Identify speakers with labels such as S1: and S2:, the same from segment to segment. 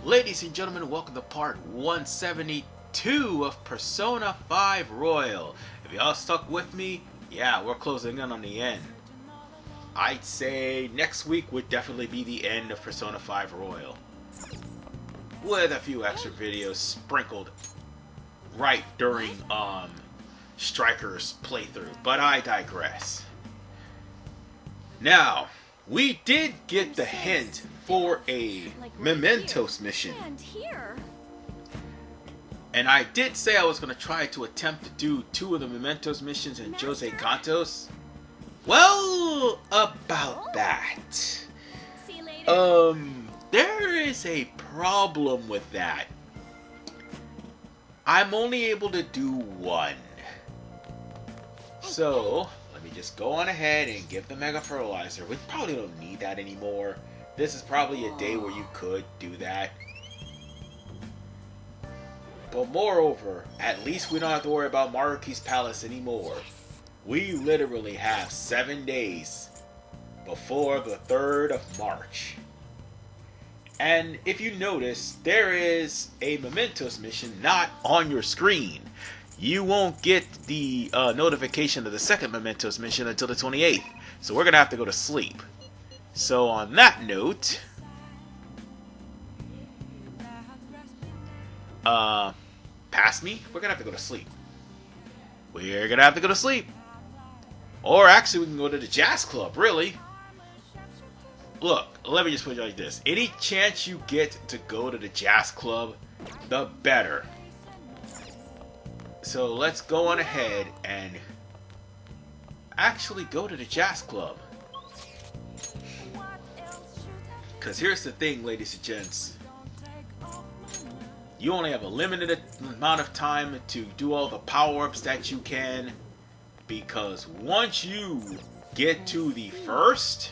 S1: Ladies and gentlemen, welcome to part 172 of Persona 5 Royal. If y'all stuck with me, yeah, we're closing in on the end. I'd say next week would definitely be the end of Persona 5 Royal, with a few extra videos sprinkled right during Striker's playthrough, but I digress. Now, we did get the hint for a Mementos mission. And I did say I was going to try to attempt to do 2 of the Mementos missions in Jose Cantos. Well, about that. There is a problem with that. I'm only able to do 1. So, let me just go on ahead and give the Mega Fertilizer. We probably don't need that anymore. This is probably a day where you could do that. But moreover, at least we don't have to worry about Maruki's Palace anymore. We literally have 7 days before the 3rd of March. And if you notice, there is a Mementos mission not on your screen. You won't get the notification of the second Mementos mission until the 28th. So we're going to have to go to sleep. So on that note, past me, we're going to have to go to sleep. We're going to have to go to sleep. Or actually, we can go to the jazz club, really. Look, let me just put it like this. Any chance you get to go to the jazz club, the better. So let's go on ahead and actually go to the jazz club. Because here's the thing, ladies and gents. You only have a limited amount of time to do all the power-ups that you can. Because once you get to the 1st,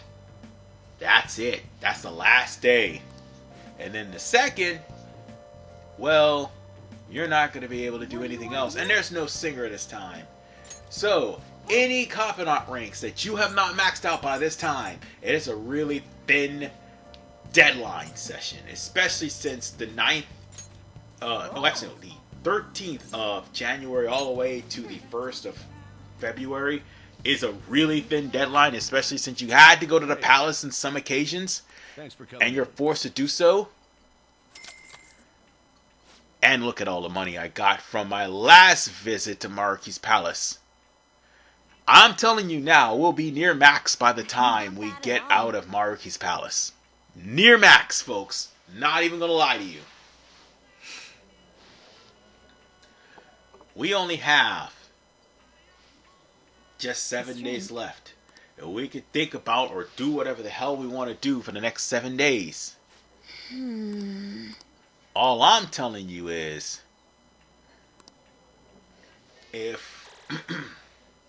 S1: that's it. That's the last day. And then the 2nd, well, you're not going to be able to do anything else. And there's no singer this time. So, any Confidant ranks that you have not maxed out by this time, it is a really thin deadline session. Especially since the 9th, the 13th of January all the way to the 1st of February is a really thin deadline, especially since you had to go to the palace on some occasions, and you're forced to do so. And look at all the money I got from my last visit to Maruki's Palace. I'm telling you now, we'll be near max by the time we get out of Maruki's Palace. Near max, folks. Not even gonna lie to you. We only have just 7 days left. And we can think about or do whatever the hell we want to do for the next 7 days. All I'm telling you is, if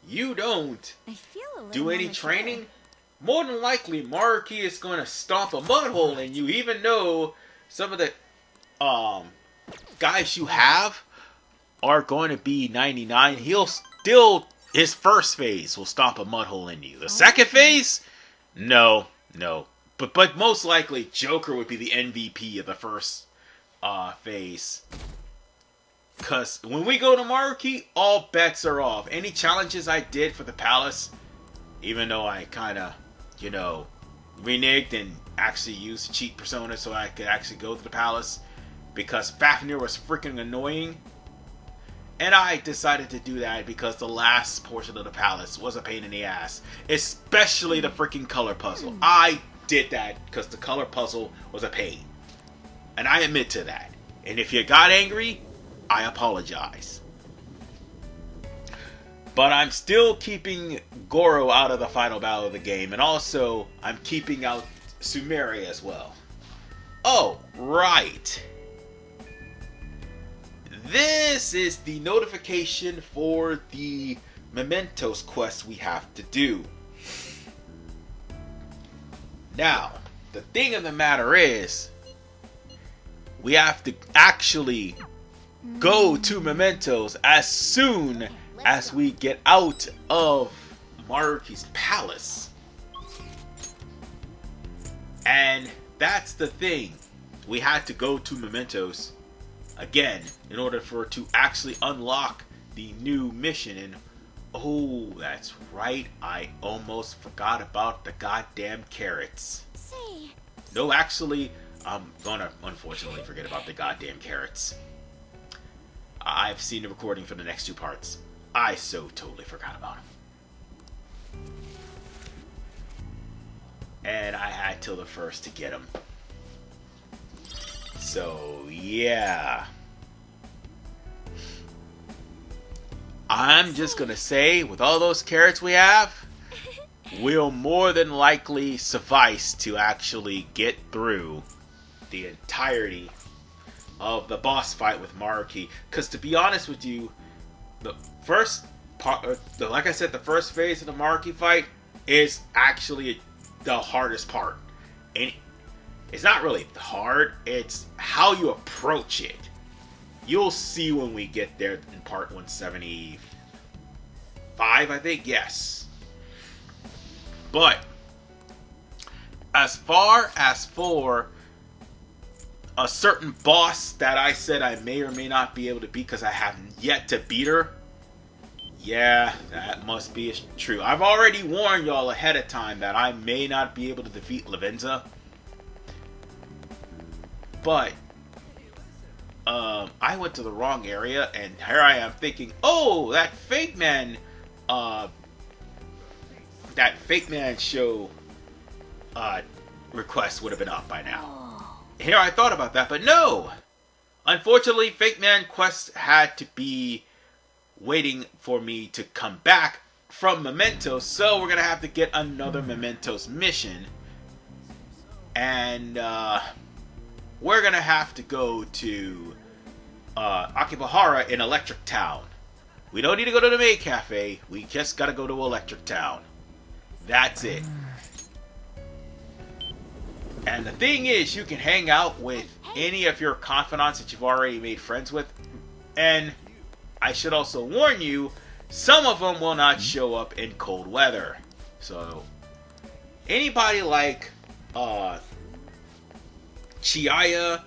S1: you don't do any training, more than likely Maruki is going to stomp a mud hole in you, even though some of the guys you have are going to be 99. He'll still, his first phase will stomp a mud hole in you. The second phase, no. But most likely Joker would be the MVP of the first phase. Because when we go to Maruki, all bets are off. Any challenges I did for the palace, even though I kind of, reneged and actually used cheat persona so I could actually go to the palace, because Fafnir was freaking annoying. And I decided to do that because the last portion of the palace was a pain in the ass. Especially the freaking color puzzle. I did that because the color puzzle was a pain. And I admit to that. And if you got angry, I apologize. But I'm still keeping Goro out of the final battle of the game. And also, I'm keeping out Sumeri as well. Oh, right. This is the notification for the Mementos quest we have to do. Now, the thing of the matter is, we have to actually go to Mementos as soon as we get out of Maruki's Palace. And that's the thing. we had to go to Mementos again in order to actually unlock the new mission. And oh, that's right, I almost forgot about the goddamn carrots.
S2: Say.
S1: No, actually, I'm gonna unfortunately forget about the goddamn carrots. I've seen the recording for the next 2 parts. I so totally forgot about them. And I had till the first to get them. So, yeah. I'm just gonna say, with all those carrots we have, will more than likely suffice to actually get through the entirety of the boss fight with Maruki. Because to be honest with you, the first part, like I said, the first phase of the Maruki fight is actually the hardest part. And it's not really hard, it's how you approach it. You'll see when we get there in part 175, I think, yes. But as far as for a certain boss that I said I may or may not be able to beat because I haven't yet to beat her, yeah, that must be true. I've already warned y'all ahead of time that I may not be able to defeat Lavenza. But I went to the wrong area, and here I am thinking, oh, that Fake Man show request would have been up by now. Here I thought about that, but no! Unfortunately, Fake Man quest had to be waiting for me to come back from Mementos, so we're gonna have to get another Mementos mission. And we're gonna have to go to Akibahara in Electric Town. We don't need to go to the Maid Cafe, we just gotta go to Electric Town. That's it. And the thing is, you can hang out with any of your confidants that you've already made friends with. And I should also warn you, some of them will not show up in cold weather. So, anybody like Chiaya,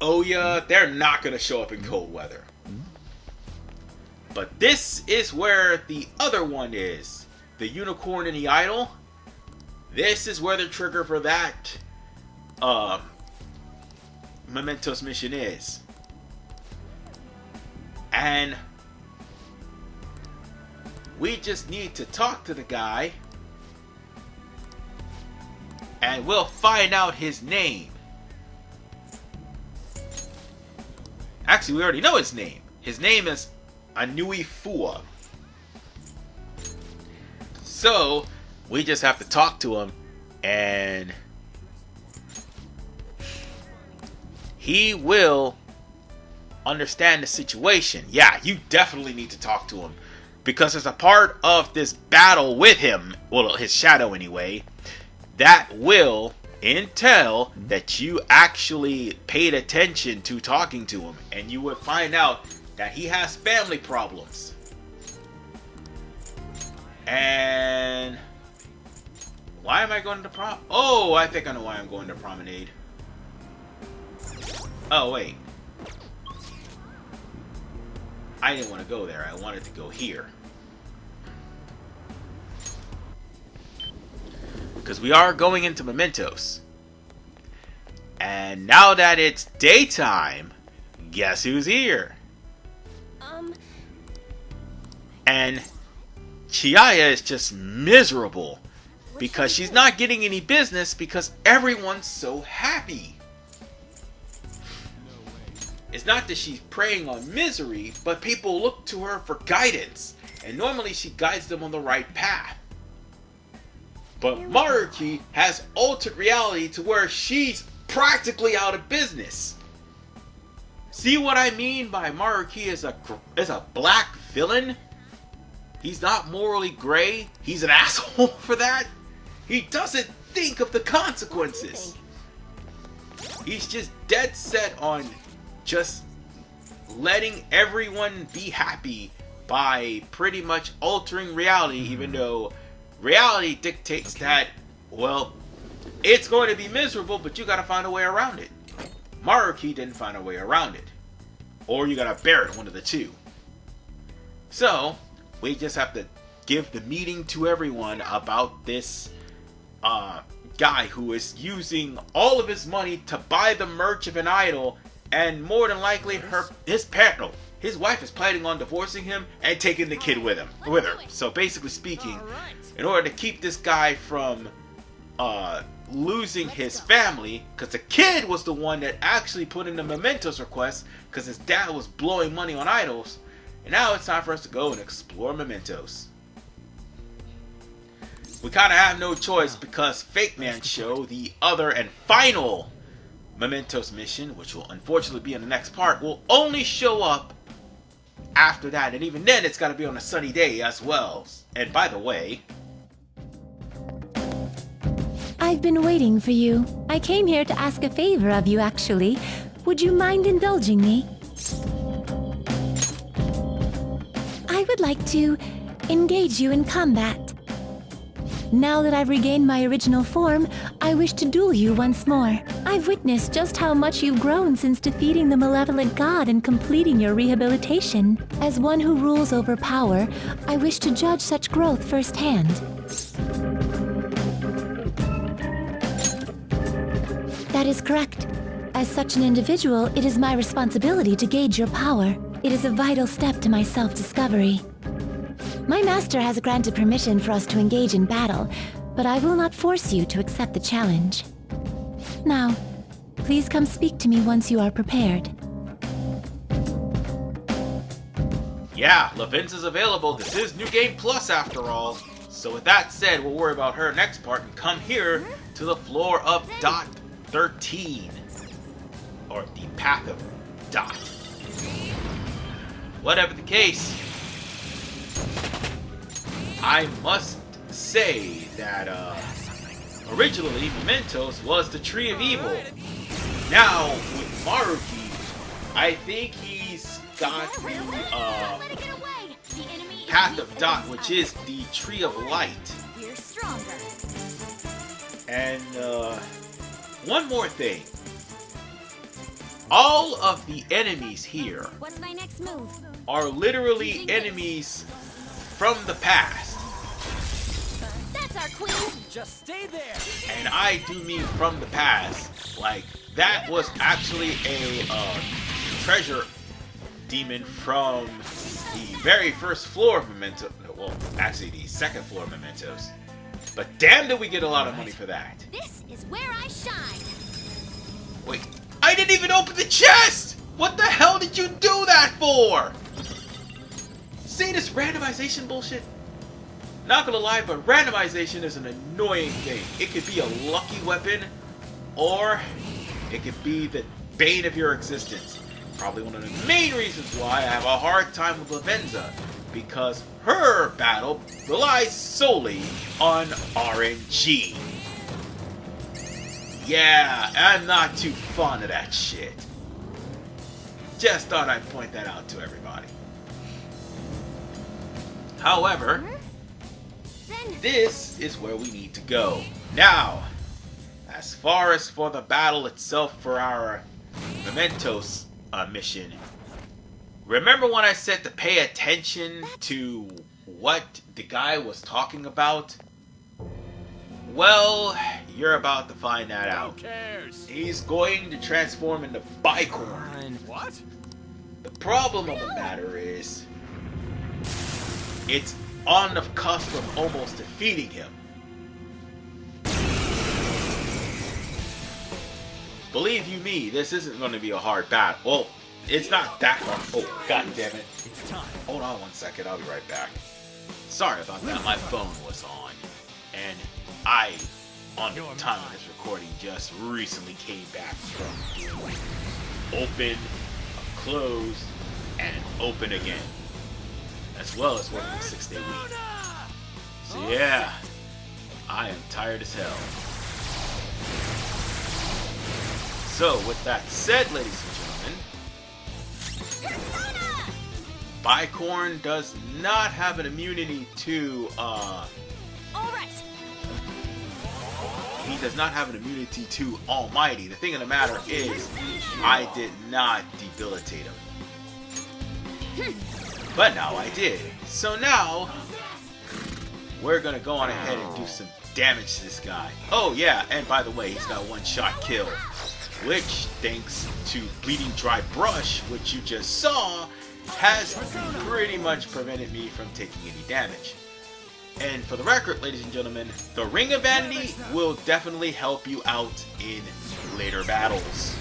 S1: Oya, they're not going to show up in cold weather. But this is where the other one is. The Unicorn and the Idol. This is where the trigger for that Mementos mission is. And we just need to talk to the guy, and we'll find out his name. Actually, we already know his name. His name is Anui Fua. So we just have to talk to him, and he will understand the situation. Yeah, you definitely need to talk to him, because as a part of this battle with him, well, his shadow anyway, that will entail that you actually paid attention to talking to him, and you would find out that he has family problems. And why am I going to prom? Oh, I think I know why I'm going to Promenade. Oh, wait. I didn't want to go there. I wanted to go here. Because we are going into Mementos. And now that it's daytime, guess who's here? And Chiaya is just miserable because she's not getting any business because everyone's so happy. It's not that she's preying on misery, but people look to her for guidance, and normally she guides them on the right path. But Maruki has altered reality to where she's practically out of business. See what I mean by Maruki is a black villain? He's not morally gray. He's an asshole for that. He doesn't think of the consequences. He's just dead set on just letting everyone be happy by pretty much altering reality, even though reality dictates that, well, it's going to be miserable, but you gotta find a way around it. Maruki didn't find a way around it. Or you gotta bear it, one of the two. So, we just have to give the meeting to everyone about this guy who is using all of his money to buy the merch of an idol, and more than likely his wife is planning on divorcing him and taking the kid with her. So basically speaking, in order to keep this guy from losing his family, because the kid was the one that actually put in the Mementos request because his dad was blowing money on idols, and now it's time for us to go and explore Mementos. We kind of have no choice because Fake Man Show, the other and final Mementos mission, which will unfortunately be in the next part, will only show up after that, and even then it's got to be on a sunny day as well. And by the way,
S2: I've been waiting for you. I came here to ask a favor of you, actually. Would you mind indulging me? I would like to engage you in combat. Now that I've regained my original form, I wish to duel you once more. I've witnessed just how much you've grown since defeating the malevolent god and completing your rehabilitation. As one who rules over power, I wish to judge such growth firsthand. That is correct. As such an individual, it is my responsibility to gauge your power. It is a vital step to my self-discovery. My master has granted permission for us to engage in battle, but I will not force you to accept the challenge. Now, please come speak to me once you are prepared.
S1: yeah, Lavenza's available. This is New Game Plus after all. So with that said, we'll worry about her next part and come here to the floor of Dot 13. Or the Path of Dot. Whatever the case, I must say that originally Mementos was the Tree of Evil. Now with Maruki, I think he's got the Path of Dot, which is the Tree of Light. And one more thing. All of the enemies here are literally enemies from the past.
S3: That's our queen.
S4: Just stay there.
S1: And I do mean from the past. Like, that was actually a treasure demon from the very first floor of Mementos. Well, actually the second floor of Mementos. But damn, did we get a lot of money for that.
S3: This is where I shine.
S1: Wait, I didn't even open the chest! What the hell did you do that for? See this randomization bullshit? Not gonna lie, but randomization is an annoying thing. It could be a lucky weapon, or it could be the bane of your existence. Probably one of the main reasons why I have a hard time with Lavenza, because her battle relies solely on RNG. Yeah, I'm not too fond of that shit. Just thought I'd point that out to everybody. However, this is where we need to go. Now, as far as for the battle itself for our Mementos mission, remember when I said to pay attention to what the guy was talking about? Well, you're about to find that out.
S4: Who cares?
S1: He's going to transform into Bicorn.
S4: What?
S1: The problem of the matter is, it's on the cusp of almost defeating him. Believe you me, this isn't going to be a hard battle. Well, it's not that hard. Oh, god damn it.
S4: It's time.
S1: Hold on 1 second, I'll be right back. Sorry about that, my phone was on. And I, on the time of this recording, just recently came back from doing open, close, and open again. As well as working a 6-day week. So yeah, I am tired as hell. So with that said, ladies and gentlemen, Bicorn does not have an immunity to
S3: All right.
S1: he does not have an immunity to Almighty. The thing of the matter is, I did not debilitate him. But now I did. So now, we're gonna go on ahead and do some damage to this guy. Oh yeah, and by the way, he's got one-shot kill. Which, thanks to Bleeding Dry Brush, which you just saw, has pretty much prevented me from taking any damage. And for the record, ladies and gentlemen, the Ring of Vanity will definitely help you out in later battles.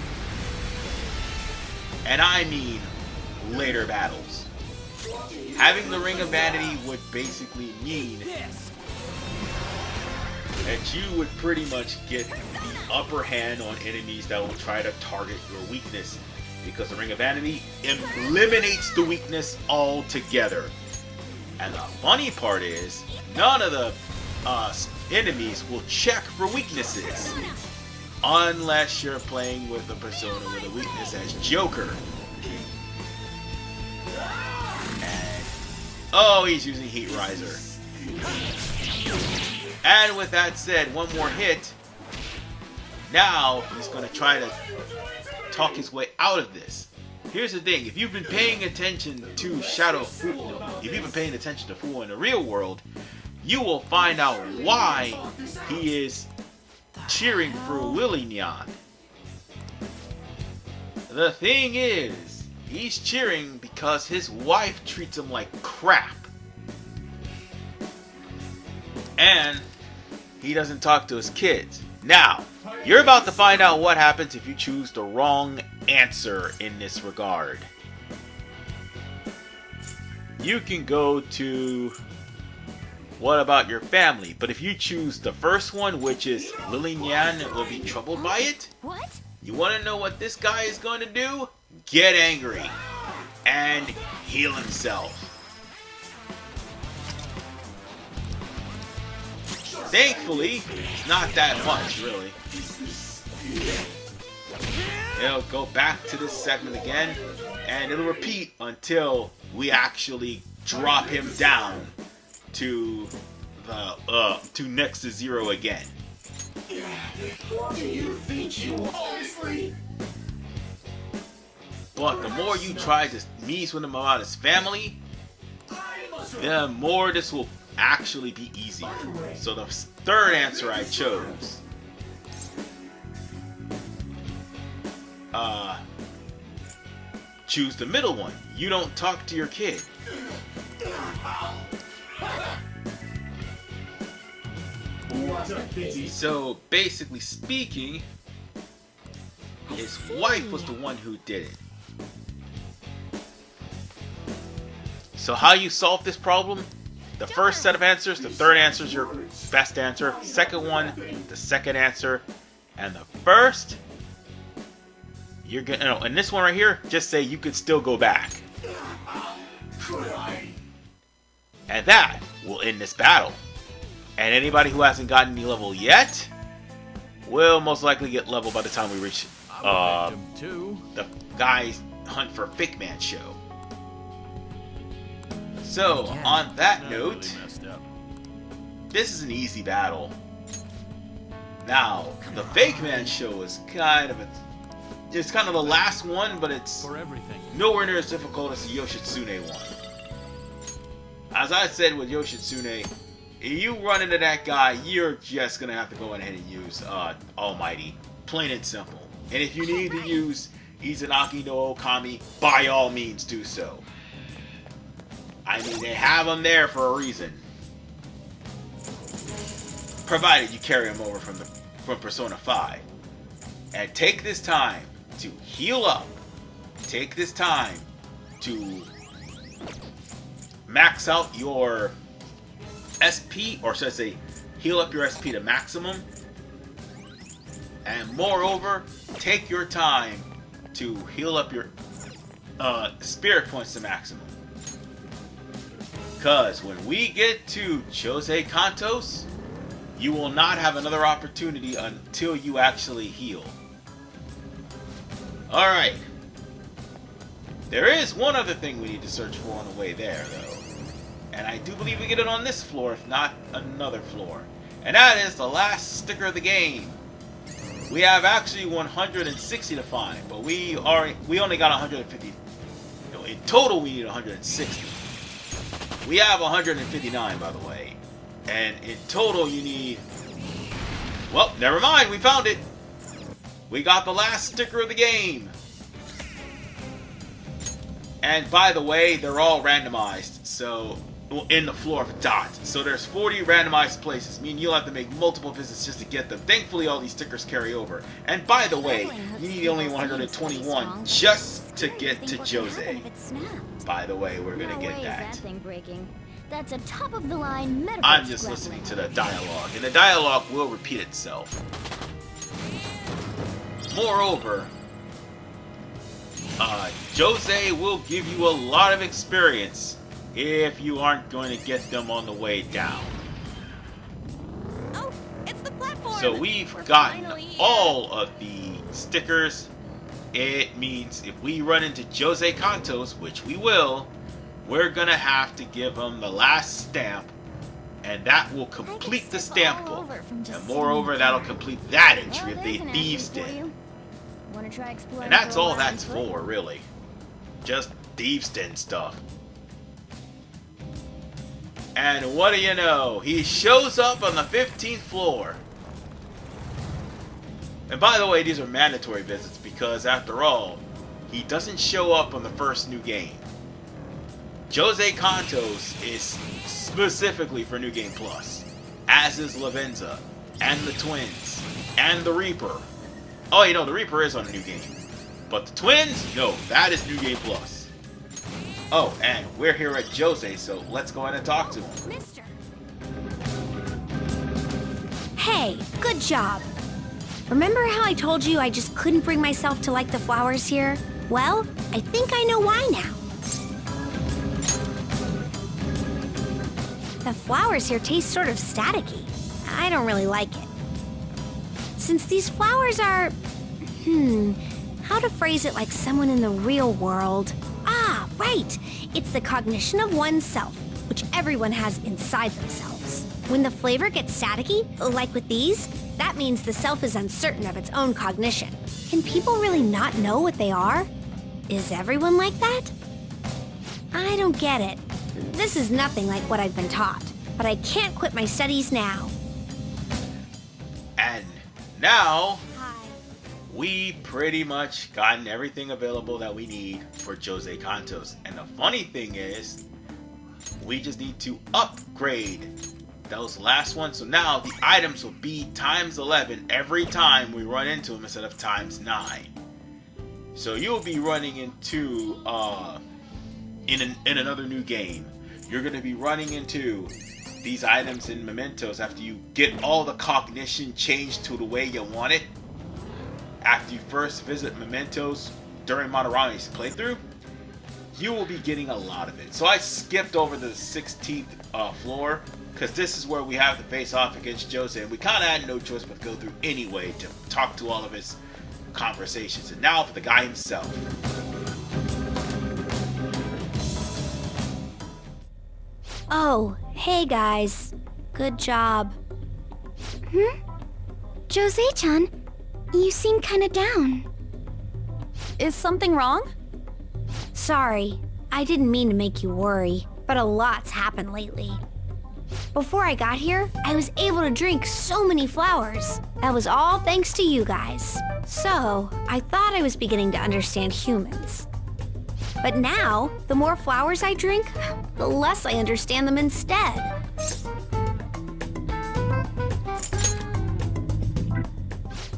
S1: And I mean later battles. Having the Ring of Vanity would basically mean that you would pretty much get the upper hand on enemies that will try to target your weakness, because the Ring of Vanity eliminates the weakness altogether. And the funny part is, none of the enemies will check for weaknesses unless you're playing with a persona with a weakness as Joker. And oh, he's using Heat Riser. And with that said, one more hit. Now he's going to try to talk his way out of this. Here's the thing: if you've been paying attention to if you've been paying attention to Fu in the real world, you will find out why he is cheering for Lily Nyan. The thing is, he's cheering because his wife treats him like crap. And he doesn't talk to his kids. Now, you're about to find out what happens if you choose the wrong answer in this regard. You can go to what about your family, but if you choose the first one, which is Lily Nyan will be troubled by it,
S3: What?
S1: you want to know what this guy is going to do? Get angry and heal himself. Thankfully, it's not that much, really. It'll go back to this segment again, and it'll repeat until we actually drop him down to the next to zero again.
S4: Do you think you honestly?
S1: But the more you try to mess with him about his family, the more this will actually be easier. So the third answer I chose, choose the middle one. You don't talk to your kid. So basically speaking, his wife was the one who did it. So how you solve this problem? The first set of answers, the third answer is your best answer. Second one, the second answer. And the first, you're gonna, no, and this one right here, just say you could still go back. And that will end this battle. And anybody who hasn't gotten any level yet will most likely get level by the time we reach the guy's Hunt for Fake Man show. So, on that note, this is an easy battle. Now, the Fake Man show is kind of it's kind of the last one, but it's nowhere near as difficult as the Yoshitsune one. As I said with Yoshitsune, if you run into that guy, you're just gonna have to go ahead and use Almighty. Plain and simple. And if you need to use Izanagi no Okami, by all means do so. I mean, they have them there for a reason. Provided you carry them over from Persona 5. And take this time to heal up. Take this time to max out your SP, or should I say, heal up your SP to maximum. And moreover, take your time to heal up your spirit points to maximum. Because when we get to Jose Cantos, you will not have another opportunity until you actually heal. Alright. There is one other thing we need to search for on the way there, though. And I do believe we get it on this floor, if not another floor. And that is the last sticker of the game. We have actually 160 to find, but we only got 150. No, in total we need 160. We have 159, by the way. And in total you need... Well, never mind, we found it. We got the last sticker of the game. And by the way, they're all randomized, so in the floor of dots. So there's 40 randomized places, meaning you'll have to make multiple visits just to get them. Thankfully, all these stickers carry over. And by the way, you need only 121 just to get to Jose. By the way, we're gonna get that.
S3: That's a top-of-the-line metaphor.
S1: I'm just listening to the dialogue, and the dialogue will repeat itself. Moreover, Jose will give you a lot of experience if you aren't going to get them on the way down.
S3: Oh, it's the platform.
S1: So we've gotten all of the stickers. It means if we run into Jose Cantos, which we will, we're gonna have to give him the last stamp, and that will complete the stamp book. And moreover, that'll complete that entry of the Thieves' Den. And that's all that's for, really. Just Thieves' Den stuff. And what do you know? He shows up on the 15th floor. And by the way, these are mandatory visits because, after all, he doesn't show up on the first new game. Jose Cantos is specifically for New Game Plus, as is Lavenza, and the Twins, and the Reaper. Oh, you know, the Reaper is on a new game. But the Twins? No, that is New Game Plus. Oh, and we're here at Jose, so let's go ahead and talk to him.
S3: Mister.
S5: Hey, good job. Remember how I told you I just couldn't bring myself to like the flowers here? Well, I think I know why now. The flowers here taste sort of staticky. I don't really like it. Since these flowers are... how to phrase it like someone in the real world? Ah, right! It's the cognition of oneself, which everyone has inside themselves. When the flavor gets staticky, like with these, that means the self is uncertain of its own cognition. Can people really not know what they are? Is everyone like that? I don't get it. This is nothing like what I've been taught, but I can't quit my studies now.
S1: And now,
S5: Hi.
S1: we pretty much gotten everything available that we need for Jose Cantos. And the funny thing is, we just need to upgrade those last ones. So now the items will be times 11 every time we run into them instead of times 9. So you'll be running into, in another new game, you're going to be running into these items in Mementos after you get all the cognition changed to the way you want it. After you first visit Mementos during Madarani's playthrough, you will be getting a lot of it. So I skipped over the 16th floor because this is where we have to face off against Jose, and we kind of had no choice but go through anyway to talk to all of his conversations. And now for the guy himself.
S5: Oh, hey guys. Good job.
S3: Jose-chan, you seem kinda down.
S2: Is something wrong?
S5: Sorry, I didn't mean to make you worry, but a lot's happened lately. Before I got here, I was able to drink so many flowers. That was all thanks to you guys. So, I thought I was beginning to understand humans. But now, the more flowers I drink, the less I understand them instead.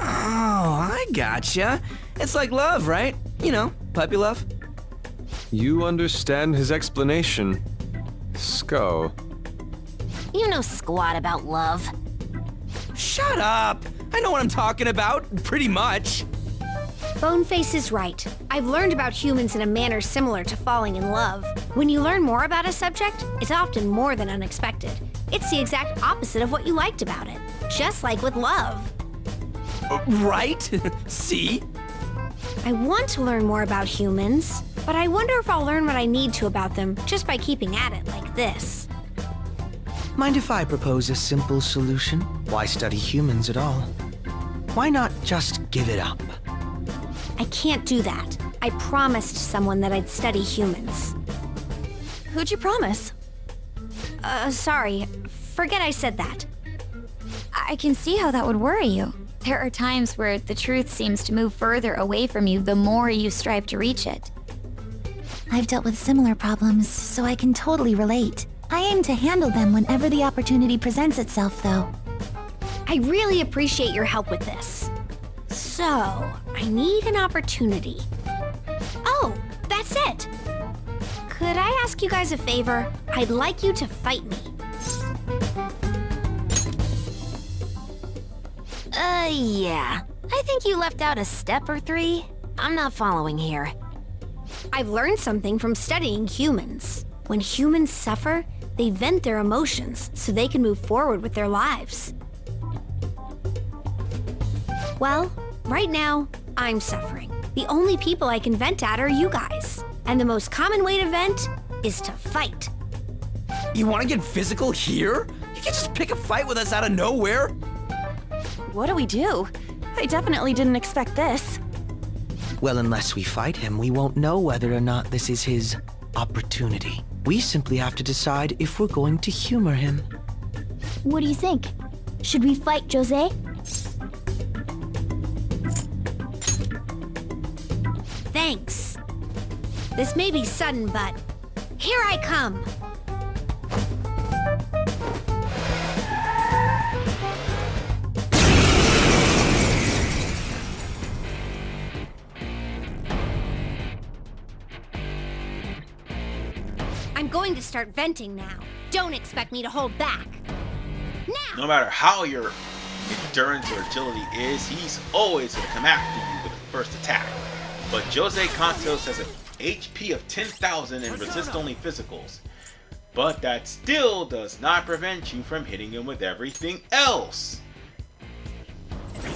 S6: Oh, I gotcha. It's like love, right? You know, puppy love.
S7: You understand his explanation. Sko.
S3: You know squat about love.
S6: Shut up! I know what I'm talking about, pretty much.
S5: Boneface is right. I've learned about humans in a manner similar to falling in love. When you learn more about a subject, it's often more than unexpected. It's the exact opposite of what you liked about it. Just like with love.
S6: Right? See?
S5: I want to learn more about humans, but I wonder if I'll learn what I need to about them just by keeping at it like this.
S6: Mind if I propose a simple solution? Why study humans at all? Why not just give it up?
S5: I can't do that. I promised someone that I'd study humans.
S2: Who'd you promise?
S5: Sorry. Forget I said that.
S3: I can see how that would worry you. There are times where the truth seems to move further away from you the more you strive to reach it. I've dealt with similar problems, so I can totally relate. I aim to handle them whenever the opportunity presents itself, though.
S5: I really appreciate your help with this. So, I need an opportunity. Oh, that's it! Could I ask you guys a favor? I'd like you to fight me.
S2: Yeah. I think you left out a step or three. I'm not following here.
S5: I've learned something from studying humans. When humans suffer, they vent their emotions so they can move forward with their lives. Well, right now, I'm suffering. The only people I can vent at are you guys. And the most common way to vent is to fight.
S6: You want to get physical here? You can't just pick a fight with us out of nowhere.
S2: What do we do? I definitely didn't expect this.
S8: Well, unless we fight him, we won't know whether or not this is his opportunity. We simply have to decide if we're going to humor him.
S3: What do you think? Should we fight Jose?
S5: Thanks. This may be sudden, but here I come. I'm going to start venting now. Don't expect me to hold back. Now!
S1: No matter how your endurance or agility is, he's always going to come after you with the first attack. But Jose Cantos has an HP of 10,000 and resists only physicals. But that still does not prevent you from hitting him with everything else.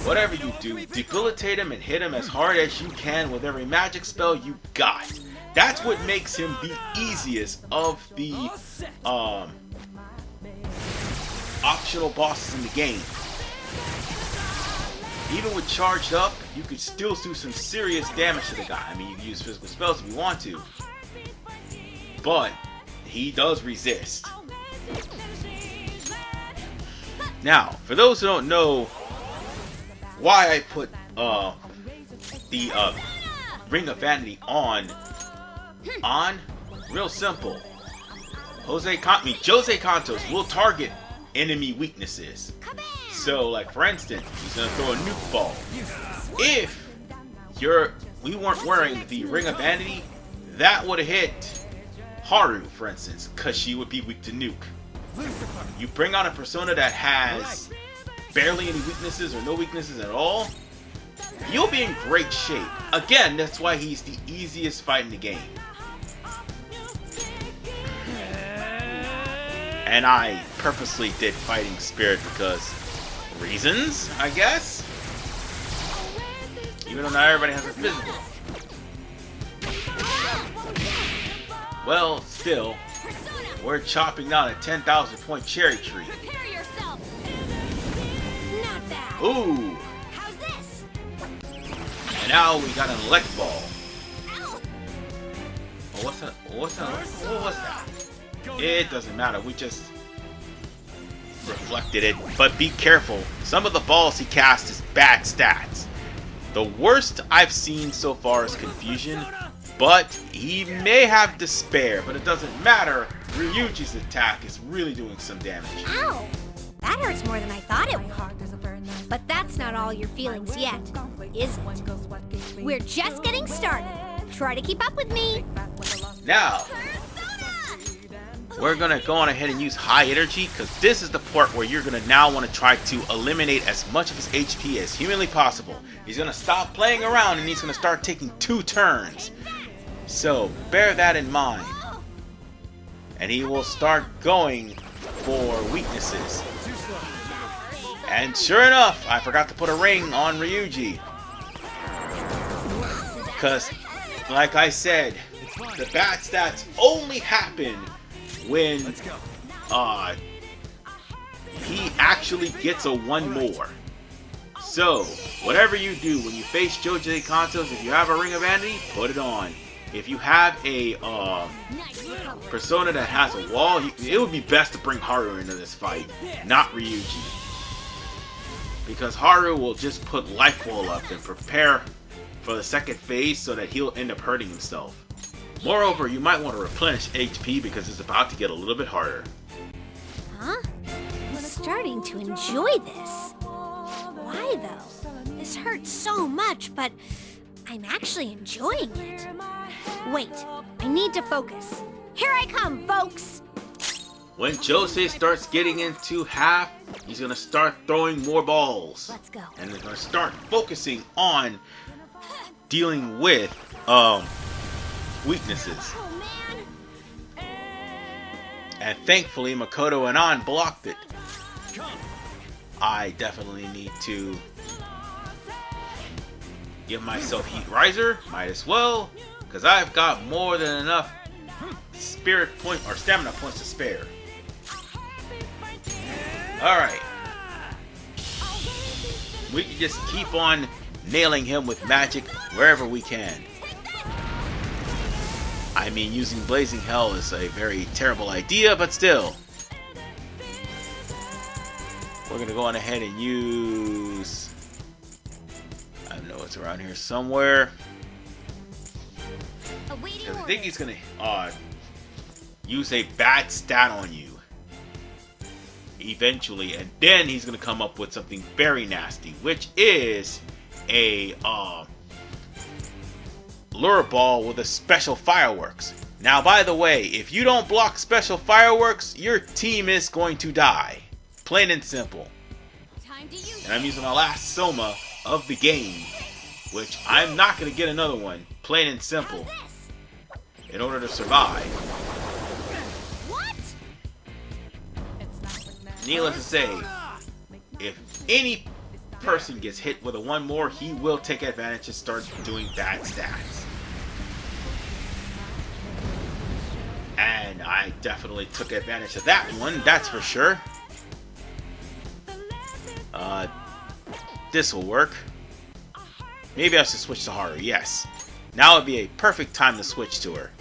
S1: Whatever you do, debilitate him and hit him as hard as you can with every magic spell you got. That's what makes him the easiest of the optional bosses in the game. Even with charged up, you could still do some serious damage to the guy. I mean, you can use physical spells if you want to, but he does resist. Now, for those who don't know why I put the Ring of Vanity on, real simple. Jose Cantos will target enemy weaknesses. So, like for instance, he's gonna throw a nuke ball. If we weren't wearing the Ring of Vanity, that would have hit Haru, for instance, because she would be weak to nuke. You bring on a persona that has barely any weaknesses or no weaknesses at all, you'll be in great shape. Again, that's why he's the easiest fight in the game. And I purposely did Fighting Spirit because reasons, I guess? Even though not everybody has a physical. Well, still, we're chopping down a 10,000 point cherry tree. Ooh! And now we got an elect ball. Oh, what's that? What was that? It doesn't matter, we just reflected it. But be careful, some of the balls he casts is bad stats. The worst I've seen so far is Confusion, but he may have Despair, but it doesn't matter. Ryuji's attack is really doing some damage.
S5: Ow! That hurts more than I thought it would. But that's not all your feelings yet, is it? We're just getting started. Try to keep up with me.
S1: Now, we're gonna go on ahead and use high energy, because this is the part where you're gonna now want to try to eliminate as much of his HP as humanly possible. He's gonna stop playing around and he's gonna start taking 2 turns. So bear that in mind. And he will start going for weaknesses. And sure enough, I forgot to put a ring on Ryuji. Because, like I said, the bad stats only happen when he actually gets a 1 more. So, whatever you do when you face Jose Cantos, if you have a Ring of Vanity, put it on. If you have a persona that has a wall, it would be best to bring Haru into this fight, not Ryuji. Because Haru will just put life wall up and prepare for the second phase so that he'll end up hurting himself. Moreover, you might want to replenish HP because it's about to get a little bit harder.
S5: Huh? I'm starting to enjoy this. Why though? This hurts so much, but I'm actually enjoying it. Wait, I need to focus. Here I come, folks!
S1: When Jose starts getting into half, he's going to start throwing more balls.
S5: Let's go.
S1: And they're going to start focusing on dealing with weaknesses.
S5: Oh man!
S1: And thankfully, Makoto and An blocked it. I definitely need to give myself Heat Riser. Might as well, because I've got more than enough spirit point or stamina points to spare. Alright. We can just keep on nailing him with magic wherever we can. I mean, using Blazing Hell is a very terrible idea, but still. We're gonna go on ahead and use... I know it's around here somewhere. I think he's gonna use a bad stat on you eventually, and then he's gonna come up with something very nasty, which is a lure ball with a special fireworks. Now, by the way, if you don't block special fireworks, your team is going to die. Plain and simple. And I'm using my last Soma of the game, which I'm not going to get another one. Plain and simple. In order to survive.
S5: What?
S1: Needless to say, if any person gets hit with a one more, he will take advantage and start doing bad stats. And I definitely took advantage of that one, that's for sure. This will work. Maybe I should switch to Haru, yes. Now would be a perfect time to switch to her.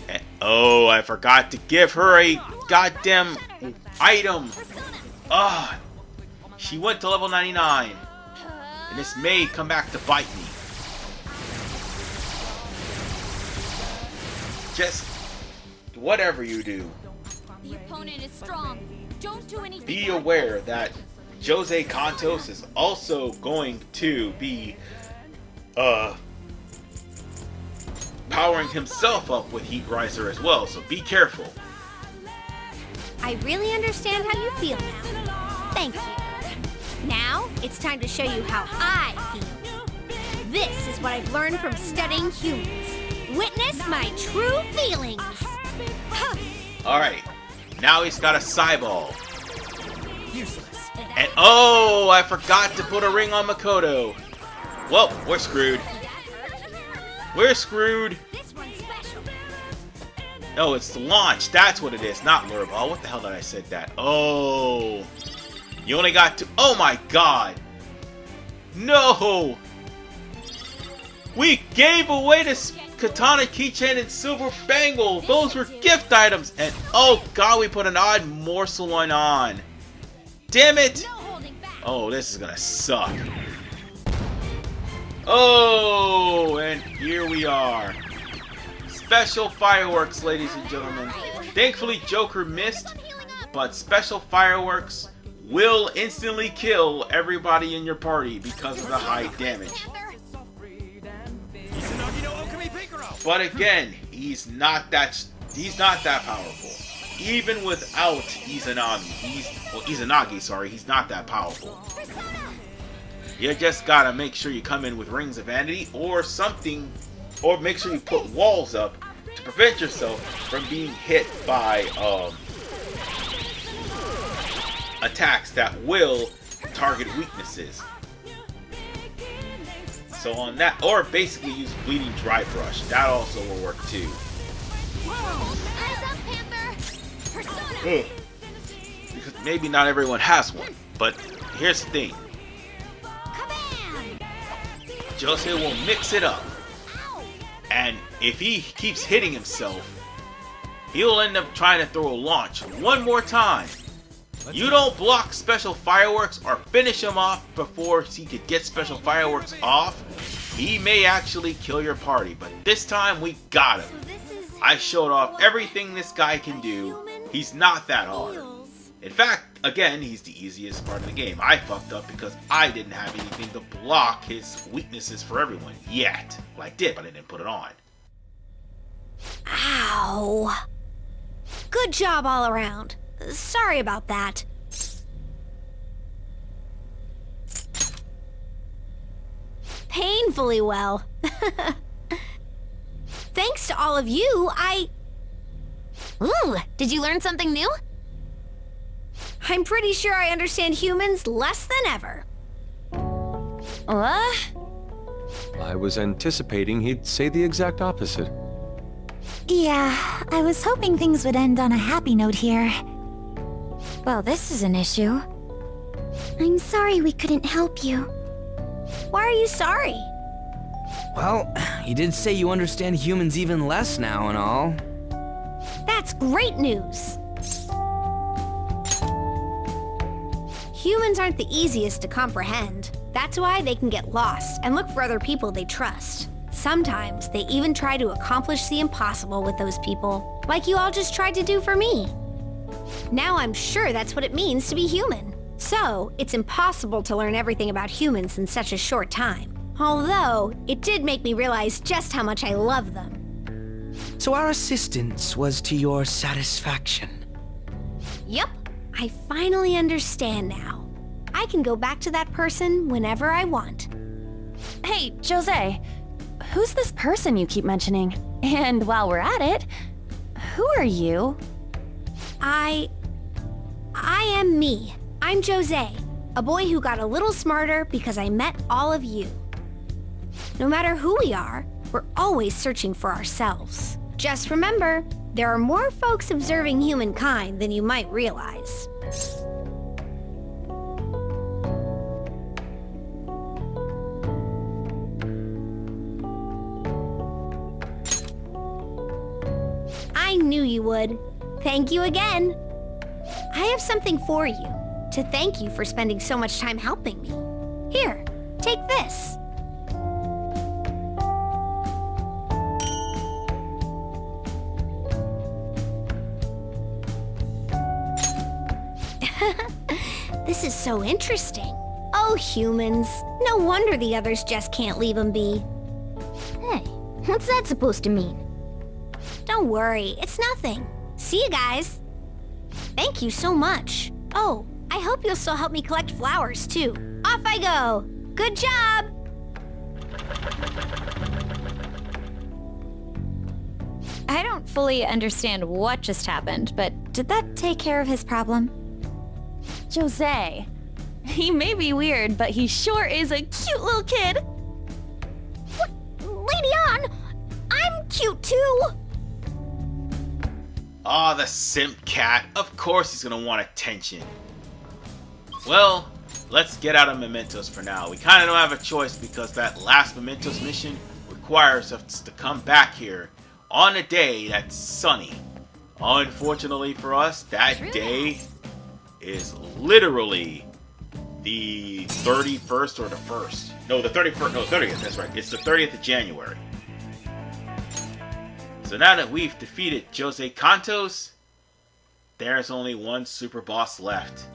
S1: And, oh, I forgot to give her a goddamn item. She went to level 99. And this may come back to bite me. Just whatever you do,
S3: The opponent is strong. Don't do anything.
S1: be aware that Jose Cantos is also going to be powering himself up with Heat Riser as well, so be careful.
S5: I really understand how you feel now. Thank you. Now, it's time to show you how I feel. This is what I've learned from studying humans. Witness my true feelings.
S1: Alright, now he's got a Cyball.
S6: Useless.
S1: And oh, I forgot to put a ring on Makoto. Well, we're screwed. We're screwed.
S5: This one's special.
S1: No, it's the launch. That's what it is, not lure ball. What the hell did I say that? Oh. You only got two. Oh my god. No. We gave away this katana keychain and silver bangle. Those were gift items. And oh god, we put an odd morsel one on. Damn it. Oh, this is gonna suck. Oh, and here we are. Special fireworks, ladies and gentlemen. Thankfully, Joker missed, but special fireworks will instantly kill everybody in your party because of the high damage. But again, he's not that powerful. Even without Izanagi, sorry, he's not that powerful. You just gotta make sure you come in with Rings of Vanity or something, or make sure you put walls up to prevent yourself from being hit by attacks that will target weaknesses. So on that, or basically use Bleeding Dry Brush. That also will work too.
S3: Eyes up, Panther! Persona!
S1: Because maybe not everyone has one, but here's the thing. Jose will mix it up. And if he keeps hitting himself, he'll end up trying to throw a launch one more time. You don't block special fireworks or finish him off before he could get special fireworks off, he may actually kill your party. But this time we got him. I showed off everything this guy can do. He's not that hard. In fact, again, he's the easiest part of the game. I fucked up because I didn't have anything to block his weaknesses for everyone yet. Well, I did, but I didn't put it on.
S5: Ow. Good job all around. Sorry about that. Painfully well. Thanks to all of you,
S3: Ooh, did you learn something new?
S5: I'm pretty sure I understand humans less than ever.
S3: What?
S7: I was anticipating he'd say the exact opposite.
S2: Yeah, I was hoping things would end on a happy note here.
S3: Well, this is an issue.
S2: I'm sorry we couldn't help you.
S5: Why are you sorry?
S6: Well, you did say you understand humans even less now and all.
S5: That's great news. Humans aren't the easiest to comprehend. That's why they can get lost and look for other people they trust. Sometimes they even try to accomplish the impossible with those people, like you all just tried to do for me. Now I'm sure that's what it means to be human. So, it's impossible to learn everything about humans in such a short time. Although, it did make me realize just how much I love them.
S8: So our assistance was to your satisfaction.
S5: Yep, I finally understand now. I can go back to that person whenever I want.
S2: Hey, Jose, who's this person you keep mentioning? And while we're at it, who are you?
S5: I am me. I'm Jose, a boy who got a little smarter because I met all of you. No matter who we are, we're always searching for ourselves. Just remember, there are more folks observing humankind than you might realize. I knew you would. Thank you again. I have something for you, to thank you for spending so much time helping me. Here, take this. This is so interesting. Oh, humans. No wonder the others just can't leave them be.
S3: Hey, what's that supposed to mean?
S5: Don't worry, it's nothing. See you guys. Thank you so much. Oh, I hope you'll still help me collect flowers, too. Off I go. Good job!
S3: I don't fully understand what just happened, but did that take care of his problem?
S2: Jose. He may be weird, but he sure is a cute little kid.
S5: What? Lady On, I'm cute too.
S1: Aw, the simp cat. Of course he's gonna want attention. Well, let's get out of Mementos for now. We kinda don't have a choice because that last Mementos mission requires us to come back here on a day that's sunny. Unfortunately for us, that day is literally the 31st or the 1st. No, the 31st. No, 30th. That's right. It's the 30th of January. So now that we've defeated Jose Cantos, there's only one super boss left.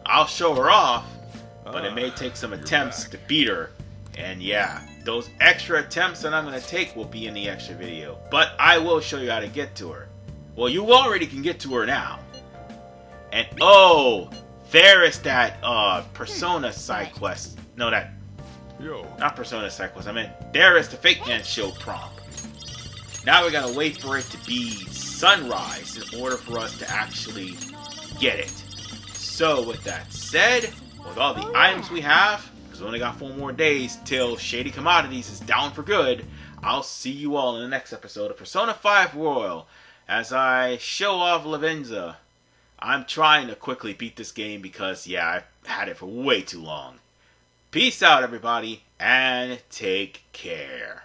S1: I'll show her off, but it may take some attempts to beat her. And yeah, those extra attempts that I'm going to take will be in the extra video. But I will show you how to get to her. Well, you already can get to her now. And oh, there is that Persona side quest. No, that not Persona side quest. I mean, there is the Fake Man Show prompt. Now we gotta wait for it to be sunrise in order for us to actually get it. So with that said, with all the items we have, because we only got 4 more days till Shady Commodities is down for good, I'll see you all in the next episode of Persona 5 Royal as I show off Lavenza. I'm trying to quickly beat this game because, yeah, I've had it for way too long. Peace out, everybody, and take care.